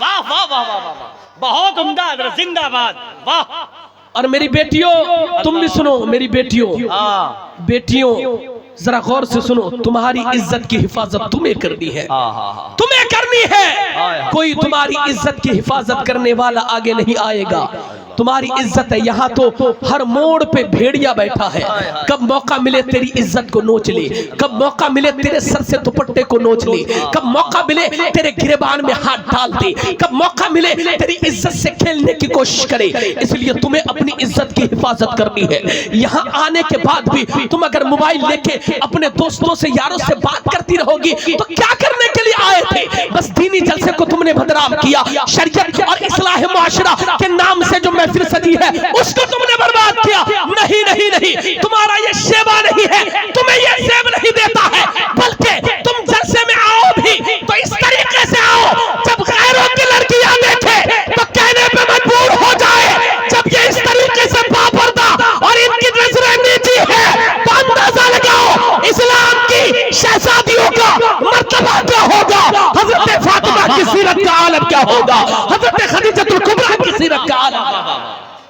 واہ واہ واہ واہ واہ، بہت عمدہ حضرت، زندہ باد، واہ. اور میری بیٹیوں تم بھی سنو، میری بیٹیوں بیٹیوں ذرا غور سے سنو، تمہاری عزت کی حفاظت تمہیں کرنی ہے، تمہیں کرنی ہے. کوئی تمہاری عزت کی حفاظت کرنے والا آگے نہیں آئے گا. تمہاری عزت ہے. یہاں تو ہر موڑ پہ بھیڑیا بیٹھا ہے. کب موقع ملے تیری عزت کو نوچ لے، کب موقع ملے تیرے سر سے دوپٹے کو نوچ لے، کب موقع ملے تیرے گریبان میں ہاتھ ڈال دے، کب موقع ملے تیری عزت سے کھیلنے کی کوشش کرے. اس لیے تمہیں اپنی عزت کی حفاظت کرنی ہے. یہاں آنے کے بعد بھی تم اگر موبائل لے کے اپنے دوستوں سے یاروں سے بات کرتی رہو گی تو کیا کرنے کے لیے آئے تھے؟ بس دینی جلسے کو تم نے بدنام کیا. شریعت اور اصلاح معاشرہ کے نام سے جو محفل سجی ہے اس کو تم نے برباد کیا. نہیں نہیں نہیں، تمہارا یہ شیبہ نہیں ہے، تمہیں یہ زیب نہیں دیتا ہے، بلکہ تم جلسے میں آؤ بھی تو اس طریقے سے آؤ جب غیروں کی لڑکیاں دیکھے تو کہنے پہ مجبور ہو جائے. جب یہ اس طریقے سے باپردہ اور ان کی نظریں نیچی ہے تو اندازہ لگاؤ اسلام کی شہزادیوں کا مرتبہ کیا ہوگا، حضرت فاطمہ کی سیرت کا عالم کیا ہوگا، حضرت خدیجہ الکبریٰ کی سیرت کا عالم.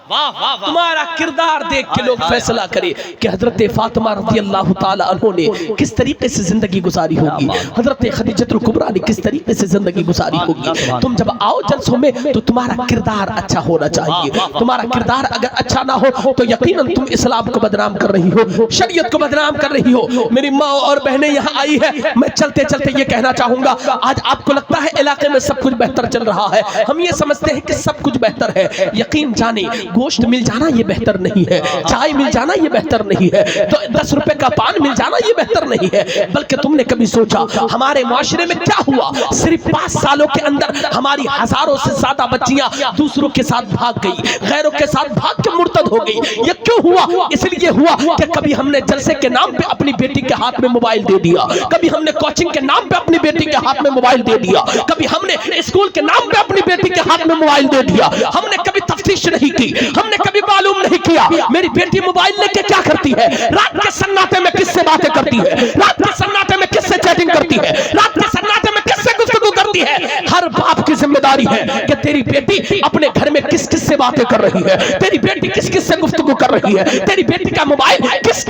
تمہارا کردار دیکھ کے لوگ فیصلہ کرے کہ حضرت فاطمہ رضی اللہ تعالی عنہ نے کس طریقے سے زندگی گزاری ہوگی، حضرت خدیجہ الکبریٰ نے کس طریقے سے زندگی گزاری ہوگی. تم جب آؤ جلسوں میں تو تمہارا کردار اچھا ہونا چاہیے. تمہارا کردار اگر اچھا نہ ہو تو یقیناً تم اسلام کو بدنام کر رہی ہو، شریعت کو بدنام کر رہی ہو. میری ماں اور بہنیں یہاں آئی ہے، میں چلتے چلتے یہ کہنا چاہوں گا، آج آپ کو لگتا ہے علاقے میں سب کچھ بہتر چل رہا ہے، ہم یہ سمجھتے ہیں کہ سب کچھ بہتر ہے. یقین جانے گوشت مل جانا یہ بہتر نہیں ہے، چائے مل جانا یہ بہتر نہیں ہے، تو 10 روپے کا پان مل جانا یہ بہتر نہیں ہے. بلکہ تم نے کبھی سوچا ہمارے معاشرے میں کیا ہوا؟ صرف 5 سالوں کے اندر ہماری ہزاروں سے زیادہ بچیاں دوسروں کے ساتھ بھاگ گئی، غیروں کے ساتھ بھاگ کے مرتد ہو گئی. یہ کیوں ہوا؟ اس لیے ہوا کہ کبھی ہم نے جلسے کے نام پہ اپنی بیٹی کے ہاتھ میں موبائل دے دیا، کبھی ہم نے کوچنگ کے نام پہ اپنی بیٹی کے ہاتھ میں موبائل دے دیا، کبھی ہم نے اسکول کے نام پہ اپنی بیٹی کے ہاتھ میں موبائل دے دیا. ہم نے کبھی تفتیش نہیں کی، ہم نے کبھی معلوم نہیں کیا میری بیٹی موبائل لے کے کیا کرتی ہے، رات کے سناٹے میں کس سے باتیں کرتی ہے، رات کے سناٹے میں کس سے چیٹنگ کرتی ہے، رات کے سناٹے میں کس سے گفتگو کرتی ہے. ہر باپ کی ذمہ داری ہے کہ تیری بیٹی اپنے گھر میں کس کس سے باتیں کر رہی ہے، تیری بیٹی کس کس سے گفتگو کر رہی ہے، تیری بیٹی کا موبائل کس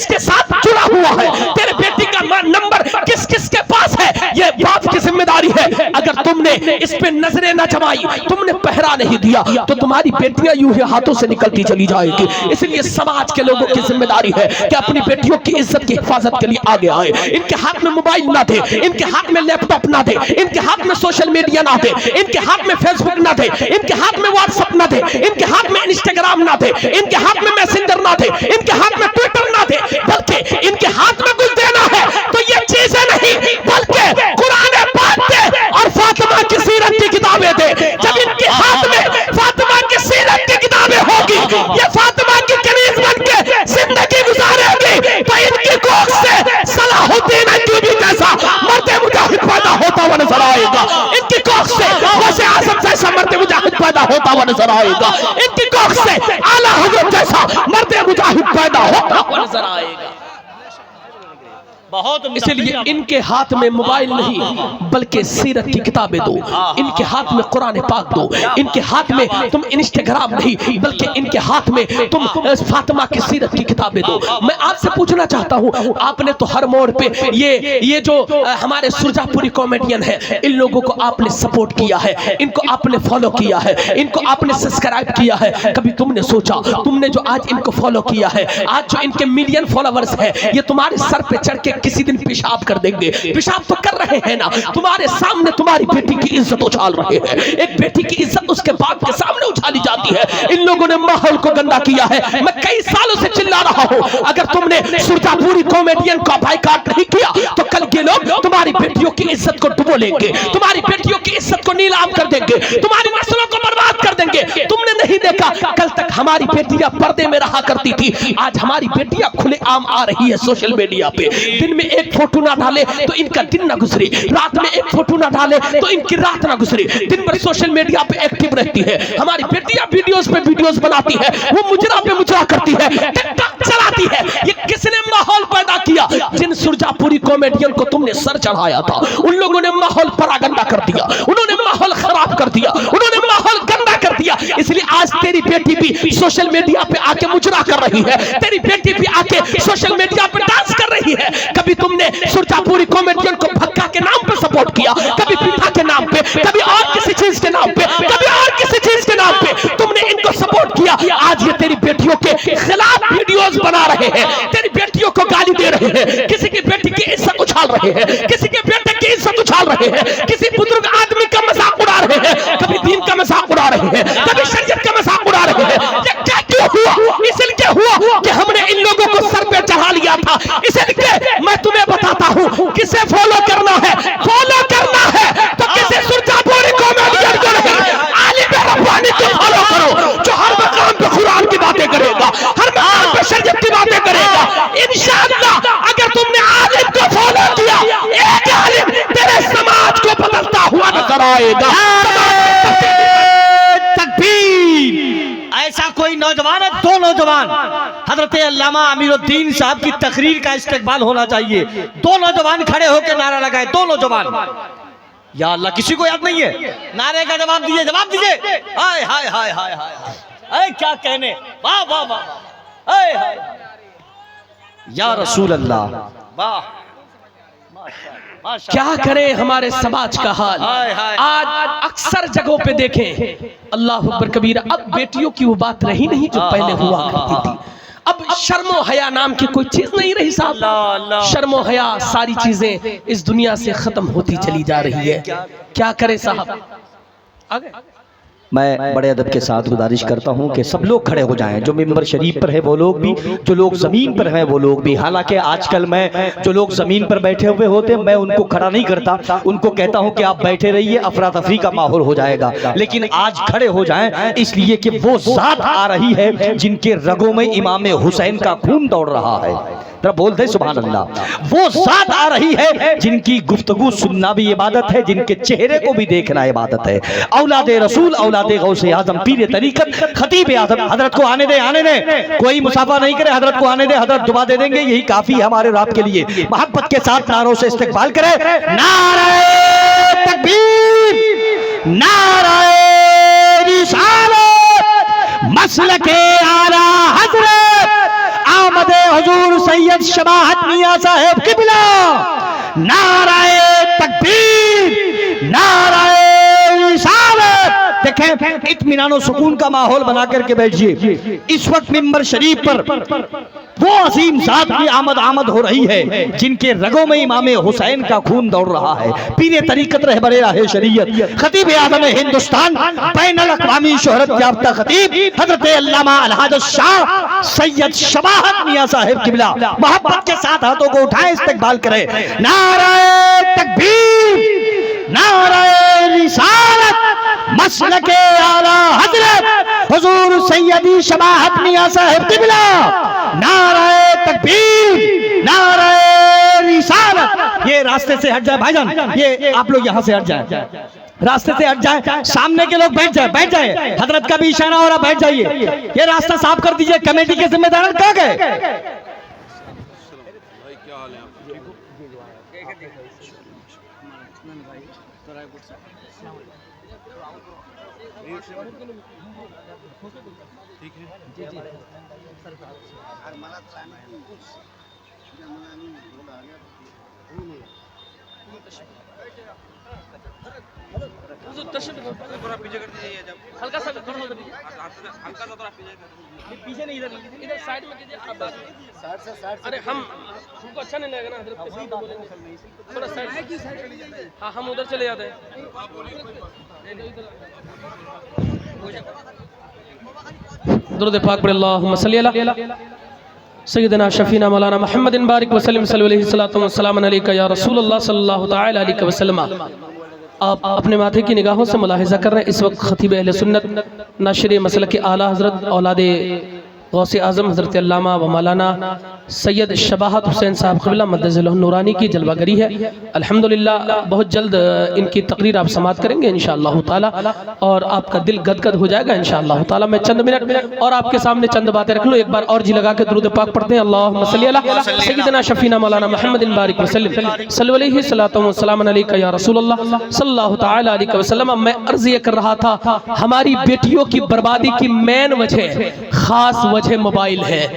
کے ساتھ جڑا ہوا ہے، تیری بیٹی کا نمبر کس کس کے پاس ہے. یہ باپ کی ذمہ داری ہے. اگر تم نے اس پہ نظریں نہ جمائی، تم نے پہرا نہیں دیا تو تمہاری بیٹیاں یوں ہی ہاتھوں سے نکلتی چلی جائے گی. اس لیے سماج کے لوگوں کی ذمہ داری ہے کہ اپنی بیٹیوں کی عزت کی حفاظت کے لیے آگے آئے. ان کے ہاتھ میں موبائل نہ دے، ان کے ہاتھ میں لیپ ٹاپ نہ دے، ان کے ہاتھ میں سوشل میڈیا نہ دے، ان کے ہاتھ میں فیس بک نہ دے، ان کے ہاتھ میں واٹس ایپ نہ دے، ان کے ہاتھ میں انسٹاگرام نہ دے، ان کے ہاتھ میں میسنجر نہ دے، ان کے ہاتھ میں ٹویٹر نہ دے، بلکہ ان کے ہاتھ میں کچھ دینا ہے تو یہ چیزیں نہیں بلکہ قرآن پاک دے اور فاطمہ کی سیرت کی کتابیں دے. جب ان کے ہاتھ میں فاطمہ کی سیرت کی کتابیں ہوگی، یہ فاطمہ کی کنیز بن کے زندگی گزارے گی تو ان کی کوکھ سے صلاح الدین ایوبی جیسا مرد مجاہد پیدا ہوتا ہوا نظر آئے گا. ان کی کوکھ سے غوث اعظم جیسا مرد مجاہد پیدا ہوتا ہوا نظر آئے گا. ان کی کوکھ سے اعلیٰ حضرت جیسا مرد مجاہد پیدا ہوتا ہوا نظر آئے گا. اس لیے ان کے ہاتھ میں موبائل نہیں بلکہ سیرت کی کتابیں دو، ان کے ہاتھ میں قرآن پاک دو، ان کے ہاتھ میں تم انسٹاگرام نہیں بلکہ ان کے ہاتھ میں تم فاطمہ کی سیرت کی کتابیں دو. میں آپ سے پوچھنا چاہتا ہوں، آپ نے تو ہر موڑ پہ یہ جو ہمارے سرجا پوری کامیڈین ہے ان لوگوں کو آپ نے سپورٹ کیا ہے، ان کو آپ نے فالو کیا ہے، ان کو آپ نے سبسکرائب کیا ہے. کبھی تم نے سوچا تم نے جو آج ان کو فالو کیا ہے، آج جو ان کے ملین فالوورز ہیں، یہ تمہارے سر پہ چڑھ کے کسی دن پیشاب کر دیں گے؟ پیشاب تو کر رہے ہیں نا، تمہارے سامنے تمہاری بیٹی کی عزت اچھال رہے ہیں. ایک بیٹی کی عزت اس کے باپ کے سامنے اچھالی جاتی ہے. ان لوگوں نے ماحول کو گندا کیا ہے. میں کئی سالوں سے چلا رہا ہوں، اگر تم نے سرجا پوری کامیڈین کا بائیکاٹ نہیں کیا تو کل یہ لوگ تمہاری بیٹیوں کی عزت کو ڈبو لیں گے، تمہاری بیٹیوں کی عزت کو نیلام کر دیں گے، تمہاری نسلوں کو برباد کر دیں گے. تم نے نہیں دیکھا. کل تک ہماری بیٹیاں پردے میں رہا کرتی تھی, آج ہماری بیٹیاں کھلے عام آ رہی ہے سوشل میڈیا پہ. دن میں ایک فوٹو نہ ڈالے تو ان کا دن نہ گزرے, رات میں ایک فوٹو نہ ڈالے تو ان کی رات نہ گزرے. دن بھر سوشل میڈیا پہ ایکٹیو رہتی ہے. ہماری بیٹیاں ویڈیوز پہ ویڈیوز بناتی ہے, وہ مجرا پہ مجرا کرتی ہے, ٹک ٹاک چلاتی ہے. یہ کس نے ماحول پیدا کیا؟ جن سرجا پوری کامیڈین کو تم نے سر چڑھایا تھا, ان لوگوں نے ماحول پراگنڈا کر دیا, انہوں نے ماحول خراب کر دیا, انہوں نے ماحول گندا کر دیا. اس لیے آج تیری بیٹی بھی سوشل میڈیا پہ آ کے مجرا کر رہی ہے, تیری بیٹی بھی آ کے سوشل میڈیا پہ ڈانس کر رہی ہے. کبھی تم نے سرجا پوری کامیڈین کو بھکا کے نام پہ سپورٹ کیا, کبھی پیٹا کے نام پہ, کبھی اور کسی چیز کے نام پہ, کبھی اور کسی چیز کے نام پہ تم نے ان کو سپورٹ کیا. آج یہ تیری بیٹیوں کے خلاف ویڈیوز بنا رہے ہیں, تیری بیٹیوں کو گالی دے رہے ہیں, کسی کی بیٹی کی عزت اچھال رہے ہیں, کسی کے بیٹے کی عزت اچھال رہے ہیں, کسی بزرگ آدمی کا مذاق اڑا رہے ہیں, کبھی دین کا مذاق اڑا رہے ہیں, کبھی شریعت کا مذاق اڑا رہے ہیں. یہ کیا کیوں ہوا؟ اس لیے ہوا کہ ہم نے ان لوگوں کو سر پہ چڑھا لیا تھا. اس لیے میں تمہیں بتاتا ہوں کسے فالو کرنا ہے. فالو کرنا ہے تو کسی سرجا پوری کامیڈین کو نہیں, عالم ربانی کو فالو کرو, جو ہر مقام پہ قرآن کی باتیں کرے گا, ہر مقام پہ شریعت کی باتیں کرے گا. انشاءاللہ اگر تم نے عالم کو فالو کیا, ایک عالم تیرے سماج کو بدلتا ہوا نظر آئے گا. تکبیر. ایسا کوئی نوجوان ہے, دو نوجوان حضرت علامہ امیر الدین صاحب کی تقریر کا استقبال ہونا چاہیے. دو نوجوان کھڑے ہو کے نعرہ لگائے, دو نوجوان. یا اللہ, کسی کو یاد نہیں ہے نعرے کا جواب دیجئے, جواب دیجئے. ہائے ہائے ہائے ہائے ہائے, کیا کہنے, واہ واہ واہ, یا رسول اللہ, واہ. کیا کریں ہمارے سماج کا حال. آج اکثر جگہوں پہ دیکھیں, اللہ اکبر کبیرہ, اب بیٹیوں کی وہ بات رہی نہیں جو پہلے ہوا کرتی تھی. اب شرم و حیا نام کی کوئی چیز نہیں رہی صاحب. شرم و حیا ساری چیزیں اس دنیا سے ختم ہوتی چلی جا رہی ہے. کیا کریں صاحب. آگے میں بڑے ادب کے ساتھ گزارش کرتا ہوں کہ سب لوگ کھڑے ہو جائیں, جو ممبر شریف پر ہے وہ لوگ بھی, جو لوگ زمین پر ہیں وہ لوگ بھی. حالانکہ آج کل میں جو لوگ زمین پر بیٹھے ہوئے ہوتے ہیں میں ان کو کھڑا نہیں کرتا, ان کو کہتا ہوں کہ آپ بیٹھے رہیے, افراتفری کا ماحول ہو جائے گا. لیکن آج کھڑے ہو جائیں اس لیے کہ وہ ذات آ رہی ہے جن کے رگوں میں امام حسین کا خون دوڑ رہا ہے. ذرا بول دے سبحان اللہ. وہ ذات آ رہی ہے جن کی گفتگو سننا بھی عبادت ہے, جن کے چہرے کو بھی دیکھنا عبادت ہے. اولاد رسول, اولاد غوث اعظم, پیر طریقت, خطیب اعظم. حضرت کو آنے دے, آنے دے, کوئی مسافہ نہیں کرے, حضرت کو آنے دے, حضرت دعا دے دیں گے, یہی کافی ہے ہمارے رات کے لیے. محبت کے ساتھ نعروں سے استقبال کرے. نعرہ تکبیر, نعرہ رسالت, مسلک اعلی حضرت آمد حضور سید شماعت میاں صاحب قبلہ. نعرہ تکبیر, نعرہ رسالت. دیکھیں اطمینان و سکون کا ماحول بنا کر کے بیٹھیے. اس وقت ممبر شریف پر وہ عظیم ذات کی آمد ہو رہی ہے جن کے رگوں میں امام حسین کا خون دوڑ رہا ہے. پیر طریقت, رہبر راہ شریعت, خطیب اعظم ہندوستان, بین الاقوامی شہرت یافتہ خطیب حضرت علامہ الحاج الشاہ سید شماعت میاں صاحب قبلہ. محبت کے ساتھ ہاتھوں کو اٹھائیں, استقبال کریں. نعرہ تکبیر, نعرہ رسالت, مسلک اعلی حضرت حضور سیدی شماعت میاں صاحب قبلہ. نعرہ تکبیر, نعرہ رسالت. یہ راستے سے ہٹ جائے بھائی جان, یہ آپ لوگ یہاں سے ہٹ جائیں, راستے سے ہٹ جائیں. سامنے کے لوگ بیٹھ جائیں, بیٹھ جائیں. حضرت کا بھی اشارہ ہو رہا, بیٹھ جائیے. یہ راستہ صاف کر دیجئے. کمیٹی کے ذمہ دار کہاں گئے؟ ہلکا سا پیچھے نہیں, ادھر سائڈ میں کیجئے. ارے ہم کو اچھا نہیں لگے نا حضرت, تھوڑا سائڈ. ہاں ہم ادھر چلے جاتے ہیں. درود پاک پر اللہم صلی اللہ سیدنا شفینا مولانا محمد بارک وسلم صلی اللہ علیہ وسلم. السلام علیکہ یا رسول اللہ صلی اللہ تعالی علیہ وسلم. آپ اپنے ماتھے کی نگاہوں سے ملاحظہ کر رہے ہیں، اس وقت خطیب اہل سنت ناشر مسلک اعلیٰ حضرت اولاد غوث اعظم حضرت علامہ و مولانا سید شباہت حسین صاحب قبلہ مدظ اللہ نورانی کی جلوہ گری ہے۔ الحمدللہ بہت جلد ان کی تقریر آپ سماعت کریں گے انشاءاللہ تعالی، اور آپ کا دل گدگد ہو جائے گا انشاءاللہ تعالی۔ میں چند منٹ اور آپ کے سامنے چند باتیں رکھ لوں، ایک بار اور جی لگا کے درود پاک پڑھتے ہیں۔ اللہم صلی علی سیدنا شفینا مولانا محمد بارک وسلم، صلی علیہ الصلوۃ والسلام علیکہ یا رسول اللہ صلی اللہ تعالی علیہ وسلم۔ میں عرض یہ کر رہا تھا، ہماری بیٹیوں کی بربادی کی مین وجہ، خاص وجہ موبائل ہے۔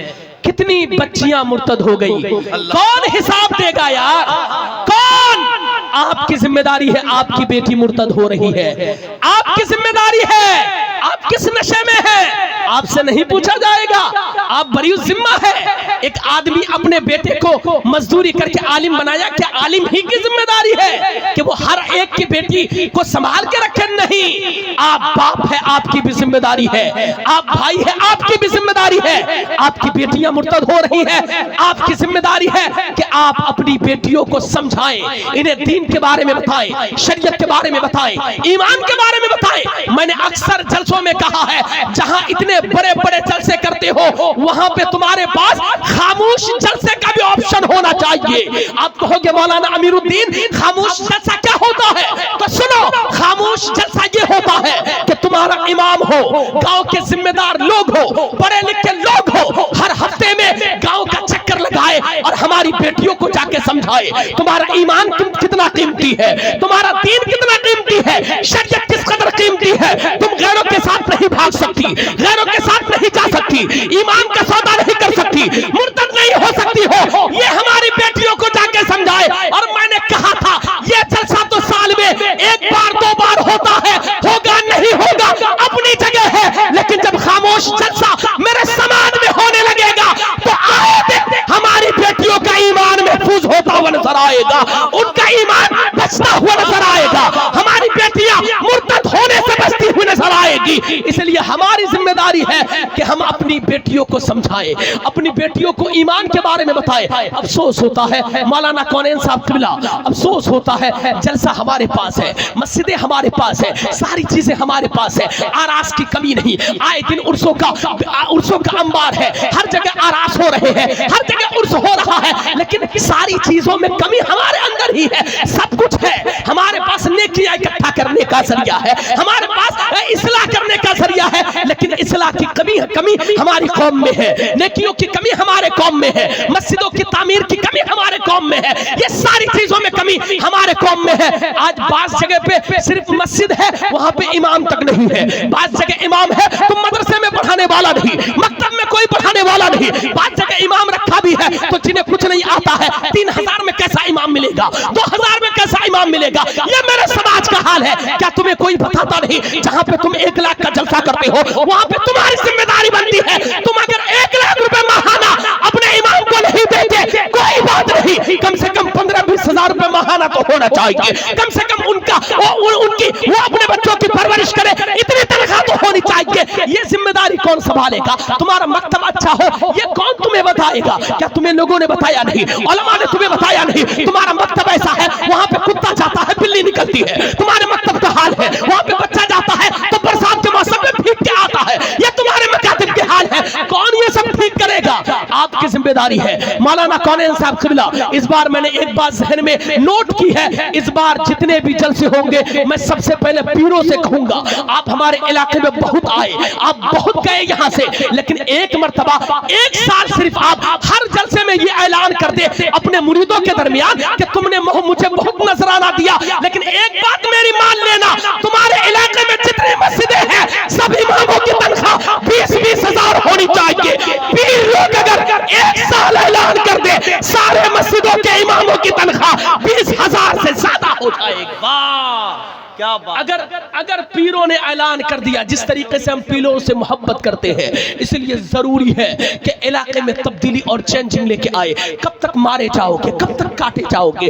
کتنی بچیاں مرتد ہو گئی، کون حساب دے گا یار؟ کون؟ آپ کی ذمہ داری ہے، آپ کی بیٹی مرتد ہو رہی ہے، آپ کی ذمہ داری ہے، آپ کس نشے میں ہیں آپ سے نہیں پوچھا جائے گا، آپ بری ذمہ ہے۔ ایک آدمی اپنے بیٹے کو مزدوری کر کے عالم بنایا، کیا عالم ہی کی ذمہ داری ہے کہ وہ ہر ایک کی بیٹی کو سنبھال کے رکھے؟ نہیں، آپ باپ ہے، آپ کی بھی ذمہ داری ہے، آپ بھائی ہے، آپ کی بھی ذمہ داری ہے۔ آپ کی بیٹیاں مرتد ہو رہی ہیں، آپ کی ذمہ داری ہے کہ آپ اپنی بیٹیوں کو سمجھائیں، انہیں دین کے بارے میں بتائیں، شریعت کے بارے میں بتائیں، ایمان کے بارے میں بتائیں۔ میں نے اکثر جلسوں میں کہا ہے، جہاں اتنے بڑے بڑے جلسے کرتے ہو وہاں پہ تمہارے پاس خاموش جلسے کا بھی آپشن ہونا چاہیے۔ آپ کہو گے مولانا امیر الدین خاموش جلسہ کیا ہوتا ہے؟ تو سنو، خاموش جلسہ یہ ہوتا ہے کہ تمہارا امام ہو، گاؤں کے ذمہ دار لوگ ہو، پڑھے لکھے لوگ ہو، ہر ہفتے میں گاؤں کا چکر لگائے اور ہماری بیٹیوں کو جا کے سمجھائے تمہارا ایمان کتنا قیمتی ہے، تمہارا دین کتنا قیمتی ہے، شریعت کس قدر قیمتی ہے۔ تم غیروں کے ساتھ نہیں بھاگ سکتی، غیروں کے ساتھ نہیں جا سکتی، ایمان کا سودا نہیں کر سکتی، مرتد نہیں ہو سکتی ہو، یہ ہماری بیٹیوں کو جا کے سمجھائے۔ اور میں نے کہا تھا یہ جلسہ تو سال میں ایک بار دو بار ہوتا ہے، ہوگا نہیں ہوگا اپنی جگہ ہے، لیکن جب خاموش جلسہ میرے سماج میں ہونے لگے گا تو آئے دن ہماری بیٹیوں کا ایمان محفوظ ہوتا ہوا نظر آئے گا، ان کا ایمان بچتا ہوا نظر آئے گا، ہماری بیٹیاں مرتد ہونے سے بچتی ہوئی نظر آئے گی۔ اس لیے ہماری ذمہ داری ہے کہ ہم اپنی بیٹیوں کو سمجھائیں، اپنی بیٹیوں کو ایمان کے بارے میں بتائیں۔ افسوس ہوتا ہے مولانا کونین صاحب قبلہ، افسوس ہوتا ہے جلسہ ہمارے پاس ہے، مسجدیں ہمارے پاس ہے، ساری چیزیں ہمارے پاس ہے، آراس کی کمی نہیں، آئے دن عرسوں کا انبار ہے، ہر جگہ آراس ہو رہے ہیں، ہر جگہ عرس ہو رہا ہے، لیکن ساری چیزوں میں کمی ہمارے اندر ہی ہے۔ سب کچھ ہے ہمارے پاس، نیکیاں اکٹھا کرنے کا ذریعہ ہے ہمارے پاس، اصلاح کرنے کا ذریعہ ہے، لیکن اصلاح کی کمی ہماری قوم میں ہے، نیکیوں کی کمی ہمارے قوم میں ہے، مسجدوں کی تعمیر کی کمی ہمارے قوم میں ہے، یہ ساری چیزوں میں کمی ہمارے قوم میں ہے۔ آج بعض جگہ پہ صرف مسجد ہے، وہاں پہ امام تک نہیں ہے، بعض جگہ امام ہے تو مدرسے میں پڑھانے والا نہیں، مکتب میں کوئی پڑھانے والا نہیں، بعض جگہ امام رکھا بھی ہے تو جنہیں کچھ نہیں آتا ہے 3000 میں کیسا امام ملے گا، 2000 میں کیسا امام ملے گا؟ یہ میرے سماج کا حال ہے۔ کیا تمہیں کوئی بتاتا نہیں جہاں پہ تم 1 لاکھ کا جلسہ کرتے ہو وہاں پہ تمہاری ذمہ داری بنتی ہے، تم اگر 1 لاکھ روپے ماہانہ اپنے امام کو نہیں دیتے کوئی بات نہیں، کم سے کم 15-20 ہزار روپے ماہانہ تو ہونا چاہیے، کم سے کم ان کی وہ اپنے بچوں کی پرورش کرے، اتنی تنخواہ تو ہونی چاہیے۔ یہ ذمہ داری کون سنبھالے گا؟ تمہارا مکتب اچھا ہو یہ کون تمہیں بتائے گا؟ کیا تمہیں لوگوں نے بتایا نہیں، علماء نے تمہیں بتایا نہیں؟ تمہارا مکتب ایسا ہے وہاں پہ کتا جاتا ہے بلی نکلتی ہے، تمہارے مکتب کا حال ہے وہاں پہ بچہ جاتا ہے تو برسات کے موسم میں بھیگ کے آتا ہے، یہ تمہارے مکاتب کے حال ہے۔ کون یہ سب ٹھیک کرے گا؟ آپ کی ذمہ داری ہے۔ مولانا کونین صاحب قبلہ، اس بار میں نے ایک بات ذہن میں نوٹ کی ہے، اس بار جتنے بھی جلسے ہوں گے میں سب سے پہلے پیروں سے کہوں گا، آپ ہمارے علاقے میں بہت آئے، آپ بہت گئے یہاں سے، لیکن ایک مرتبہ 1 سال صرف آپ ہر جلسے میں یہ اعلان کر دے اپنے مریدوں کے درمیان کہ تم نے مجھے بہت نذرانہ دیا، لیکن ایک بات میری مان لینا، تمہارے علاقے میں جتنی مسجدیں ہیں سب اماموں کی تنخواہ 20-20 ہزار ہونی چاہیے۔ پیر لوگ اگر 1 سال اعلان کر دے سارے مسجدوں کے اماموں کی تنخواہ 20,000 سے زیادہ ہو جائے گی۔ واہ کیا بات! اگر پیروں نے اعلان کر دیا، جس طریقے سے ہم پیروں سے محبت کرتے ہیں، اس لیے ضروری ہے کہ علاقے میں تبدیلی اور چینجنگ لے کے آئے۔ کب تک مارے جاؤ گے، کب تک کاٹے جاؤ گے،